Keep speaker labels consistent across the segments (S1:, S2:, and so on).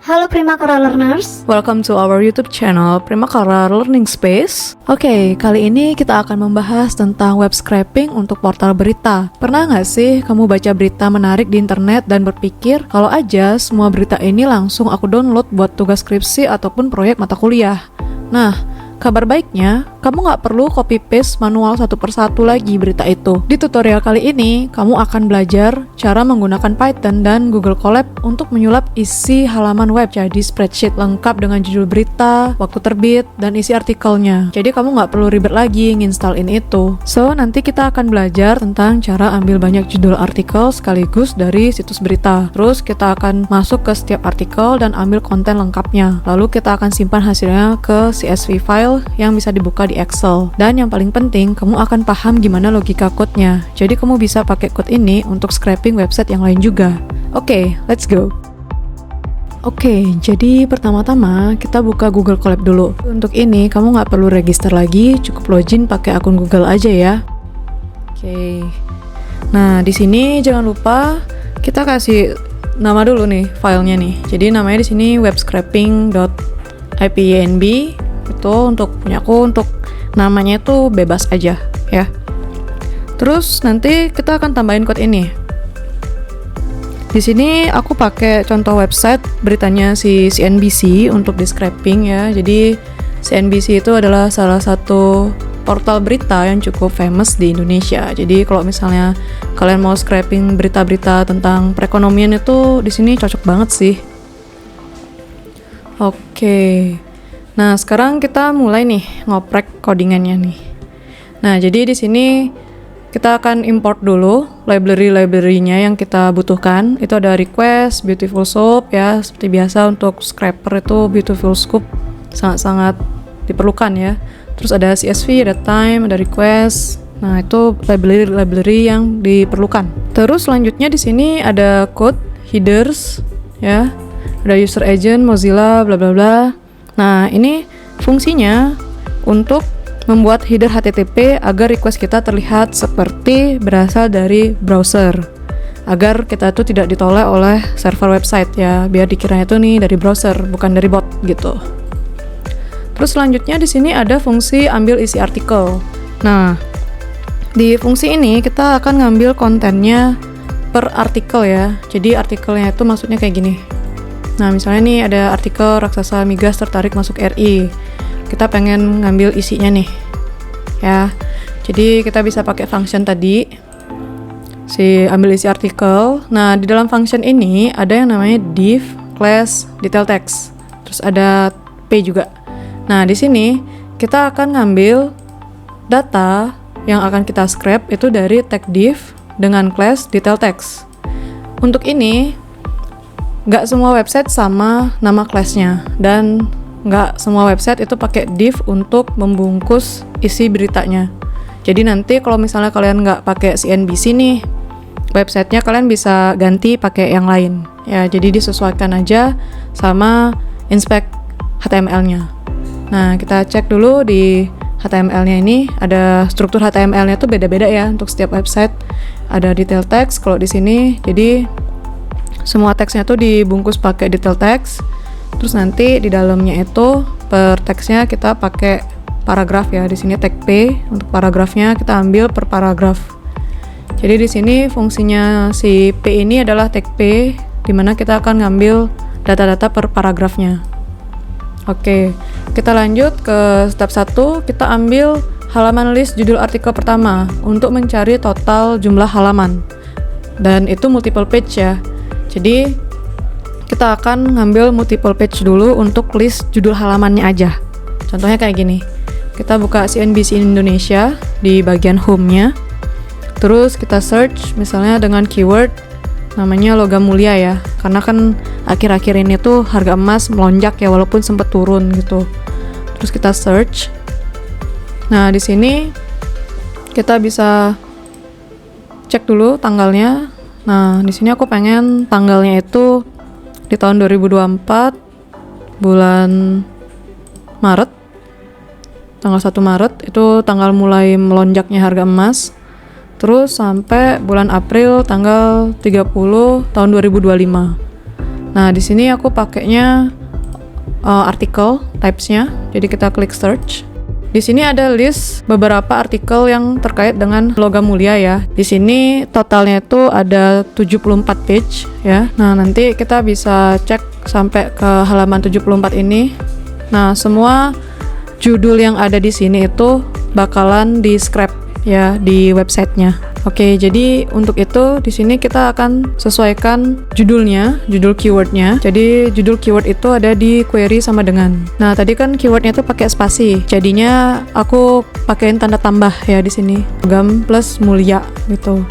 S1: Halo Primakara Learners.
S2: Welcome to our YouTube channel Primakara Learning Space. Oke, kali ini kita akan membahas tentang web scraping untuk portal berita. Pernah nggak sih kamu baca berita menarik di internet dan berpikir kalau aja semua berita ini langsung aku download buat tugas skripsi ataupun proyek mata kuliah? Nah, kabar baiknya, kamu nggak perlu copy-paste manual satu persatu lagi berita itu. Di tutorial kali ini, kamu akan belajar cara menggunakan Python dan Google Colab untuk menyulap isi halaman web jadi spreadsheet lengkap dengan judul berita, waktu terbit, dan isi artikelnya. Jadi kamu nggak perlu ribet lagi nginstalin itu. So, nanti kita akan belajar tentang cara ambil banyak judul artikel sekaligus dari situs berita. Terus kita akan masuk ke setiap artikel dan ambil konten lengkapnya. Lalu kita akan simpan hasilnya ke CSV file yang bisa dibuka di Excel. Dan yang paling penting, kamu akan paham gimana logika code-nya. Jadi kamu bisa pakai code ini untuk scraping website yang lain juga. Oke, let's go. Oke, jadi pertama-tama kita buka Google Colab dulu. Untuk ini kamu nggak perlu register lagi, cukup login pakai akun Google aja ya. Oke. Nah, di sini jangan lupa kita kasih nama dulu nih filenya nih. Jadi namanya di sini webscraping.ipynb. Itu untuk punya aku, untuk namanya itu bebas aja ya. Terus nanti kita akan tambahin code ini. Di sini aku pakai contoh website beritanya si CNBC untuk di scraping ya. Jadi CNBC itu adalah salah satu portal berita yang cukup famous di Indonesia. Jadi kalau misalnya kalian mau scraping berita-berita tentang perekonomian itu di sini cocok banget sih. Oke. Nah, sekarang kita mulai nih ngoprek codingannya nih. Nah, jadi di sini kita akan import dulu library-nya yang kita butuhkan. Itu ada request, beautiful soup ya, seperti biasa untuk scraper itu beautiful scoop sangat-sangat diperlukan ya. Terus ada CSV, ada time, ada request. Nah, itu library yang diperlukan. Terus selanjutnya di sini ada code, headers ya. Ada user agent, Mozilla, bla bla bla. Nah, ini fungsinya untuk membuat header HTTP agar request kita terlihat seperti berasal dari browser. Agar kita tuh tidak ditolak oleh server website ya, biar dikiranya itu nih dari browser, bukan dari bot gitu. Terus selanjutnya di sini ada fungsi ambil isi artikel. Nah, di fungsi ini kita akan ngambil kontennya per artikel ya. Jadi artikelnya itu maksudnya kayak gini. Nah, misalnya nih ada artikel raksasa migas tertarik masuk RI. Kita pengen ngambil isinya nih. Ya. Jadi kita bisa pakai function tadi. Si ambil isi artikel. Nah, di dalam function ini ada yang namanya div class detail text. Terus ada p juga. Nah, di sini kita akan ngambil data yang akan kita scrap itu dari tag div dengan class detail text. Untuk ini nggak semua website sama nama class-nya, dan nggak semua website itu pakai div untuk membungkus isi beritanya. Jadi nanti kalau misalnya kalian nggak pakai CNBC nih, websitenya kalian bisa ganti pakai yang lain. Ya, jadi disesuaikan aja sama inspect HTML-nya. Nah, kita cek dulu di HTML-nya ini, ada struktur HTML-nya tuh beda-beda ya untuk setiap website. Ada detail text kalau di sini, jadi semua teksnya tuh dibungkus pakai detail text. Terus nanti di dalamnya itu per teksnya kita pakai paragraf ya. Di sini tag P untuk paragrafnya kita ambil per paragraf. Jadi di sini fungsinya si P ini adalah tag P, di mana kita akan ngambil data-data per paragrafnya. Oke, kita lanjut ke step 1. Kita ambil halaman list judul artikel pertama untuk mencari total jumlah halaman. Dan itu multiple page ya. Jadi kita akan ngambil multiple page dulu untuk list judul halamannya aja. Contohnya kayak gini. Kita buka CNBC Indonesia di bagian home-nya. Terus kita search misalnya dengan keyword namanya logam mulia ya. Karena kan akhir-akhir ini tuh harga emas melonjak ya, walaupun sempat turun gitu. Terus kita search. Nah, di sini kita bisa cek dulu tanggalnya. Nah, di sini aku pengen tanggalnya itu di tahun 2024 bulan Maret. Tanggal 1 Maret itu tanggal mulai melonjaknya harga emas. Terus sampai bulan April tanggal 30 tahun 2025. Nah, di sini aku pakainya artikel types-nya. Jadi kita klik search. Di sini ada list beberapa artikel yang terkait dengan logam mulia ya. Di sini totalnya itu ada 74 page ya. Nah, nanti kita bisa cek sampai ke halaman 74 ini. Nah, semua judul yang ada di sini itu bakalan di scrap ya di websitenya. Oke, jadi untuk itu di sini kita akan sesuaikan judulnya, judul keywordnya. Jadi judul keyword itu ada di query sama dengan. Nah, tadi kan keywordnya itu pakai spasi. Jadinya aku pakein tanda tambah ya di sini. Logam plus mulia gitu.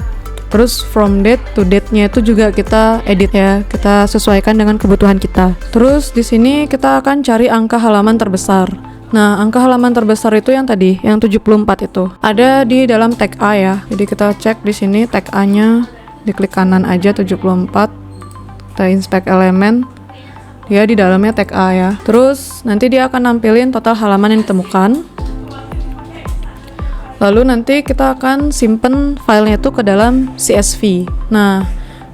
S2: Terus from date to date-nya itu juga kita edit ya. Kita sesuaikan dengan kebutuhan kita. Terus di sini kita akan cari angka halaman terbesar. Nah, angka halaman terbesar itu yang tadi, yang 74 itu. Ada di dalam tag A ya. Jadi kita cek di sini tag A-nya, diklik kanan aja 74. Kita inspect elemen. Dia di dalamnya tag A ya. Terus nanti dia akan nampilin total halaman yang ditemukan. Lalu nanti kita akan simpen filenya itu ke dalam CSV. Nah,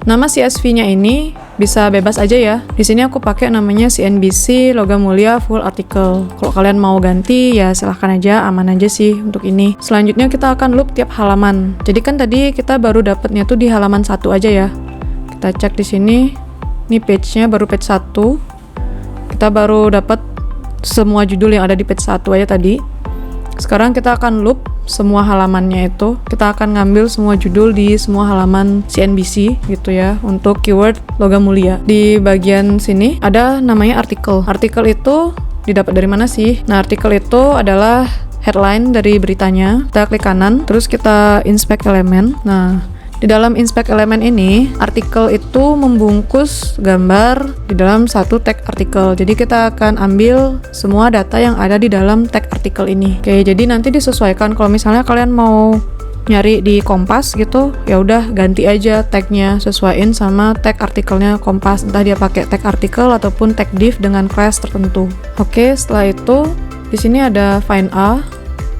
S2: nama CSV-nya ini bisa bebas aja ya. Di sini aku pakai namanya CNBC Logam Mulia Full Article. Kalau kalian mau ganti ya silahkan aja, aman aja sih untuk ini. Selanjutnya kita akan loop tiap halaman. Jadi kan tadi kita baru dapatnya tuh di halaman 1 aja ya. Kita cek di sini. Ini page-nya baru page 1. Kita baru dapat semua judul yang ada di page 1 aja tadi. Sekarang kita akan loop semua halamannya itu. Kita akan ngambil semua judul di semua halaman CNBC gitu ya untuk keyword logam mulia. Di bagian sini ada namanya artikel. Artikel itu didapat dari mana sih? Nah, artikel itu adalah headline dari beritanya. Kita klik kanan, terus kita inspect elemen. Nah, di dalam inspect elemen ini, artikel itu membungkus gambar di dalam satu tag artikel. Jadi kita akan ambil semua data yang ada di dalam tag artikel ini. Oke, jadi nanti disesuaikan. Kalau misalnya kalian mau nyari di Kompas gitu, ya udah ganti aja tagnya, sesuaiin sama tag artikelnya Kompas. Entah dia pakai tag artikel ataupun tag div dengan class tertentu. Oke, setelah itu di sini ada find A,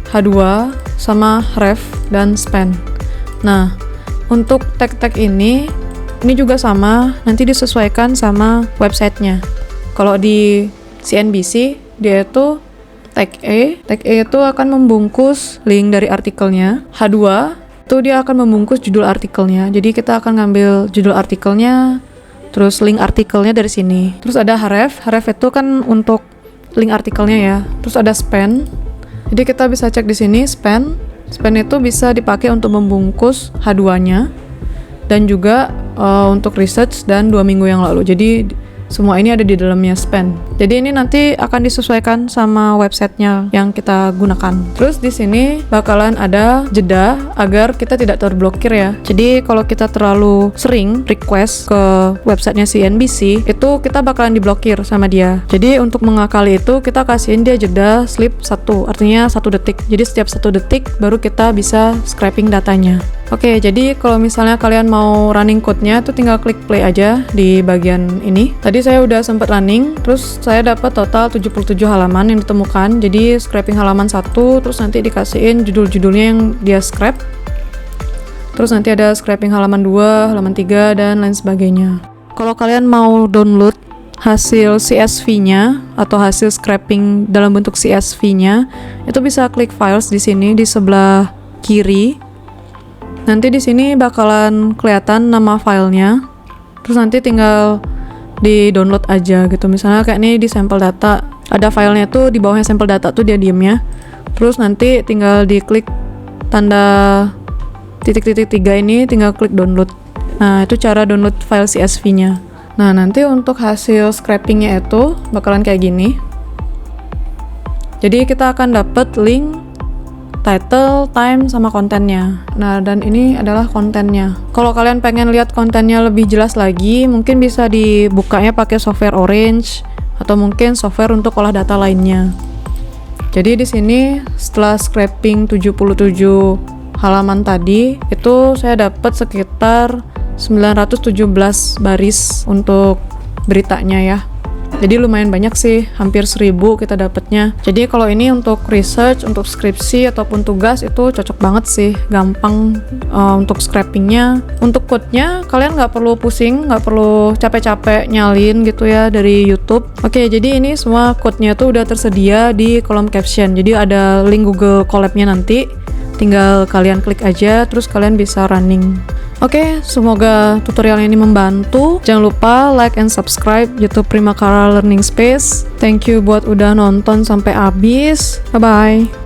S2: H2, sama ref dan span. Nah, untuk tag-tag ini juga sama, nanti disesuaikan sama websitenya. Kalau di CNBC, dia itu tag E itu akan membungkus link dari artikelnya. H2 itu dia akan membungkus judul artikelnya. Jadi kita akan ngambil judul artikelnya, terus link artikelnya dari sini. Terus ada href itu kan untuk link artikelnya ya. Terus ada span. Jadi kita bisa cek di sini span itu bisa dipakai untuk membungkus H2-nya dan juga untuk research dan 2 minggu yang lalu. Jadi semua ini ada di dalamnya span. Jadi ini nanti akan disesuaikan sama websitenya yang kita gunakan. Terus di sini bakalan ada jeda agar kita tidak terblokir ya. Jadi kalau kita terlalu sering request ke websitenya CNBC, itu kita bakalan diblokir sama dia. Jadi untuk mengakali itu kita kasihin dia jeda sleep 1, artinya 1 detik. Jadi setiap 1 detik baru kita bisa scraping datanya. Oke, jadi kalau misalnya kalian mau running code-nya tuh tinggal klik play aja di bagian ini. Tadi saya udah sempat running, terus saya dapat total 77 halaman yang ditemukan. Jadi scraping halaman 1, terus nanti dikasihin judul-judulnya yang dia scrap. Terus nanti ada scraping halaman 2, halaman 3, dan lain sebagainya. Kalau kalian mau download hasil CSV-nya atau hasil scraping dalam bentuk CSV-nya, itu bisa klik files di sini di sebelah kiri. Nanti di sini bakalan kelihatan nama filenya. Terus nanti tinggal di-download aja gitu. Misalnya kayak ini di sampel data, ada filenya tuh di bawahnya sampel data tuh dia diemnya. Terus nanti tinggal diklik tanda titik-titik 3 ini, tinggal klik download. Nah, itu cara download file CSV-nya. Nah, nanti untuk hasil scraping-nya itu bakalan kayak gini. Jadi kita akan dapat link, title, time, sama kontennya. Nah, dan ini adalah kontennya. Kalau kalian pengen lihat kontennya lebih jelas lagi, mungkin bisa dibukanya pakai software Orange atau mungkin software untuk olah data lainnya. Jadi di sini setelah scraping 77 halaman tadi, itu saya dapat sekitar 917 baris untuk beritanya ya. Jadi lumayan banyak sih, hampir 1000 kita dapatnya. Jadi kalau ini untuk research, untuk skripsi ataupun tugas itu cocok banget sih, gampang untuk scrapingnya. Untuk code-nya kalian nggak perlu pusing, nggak perlu capek-capek nyalin gitu ya dari YouTube. Oke, jadi ini semua code-nya tuh udah tersedia di kolom caption. Jadi ada link Google Colab-nya nanti. Tinggal kalian klik aja, terus kalian bisa running. Oke, semoga tutorial ini membantu. Jangan lupa like and subscribe YouTube Primakara Learning Space. Thank you buat udah nonton sampai habis. Bye-bye.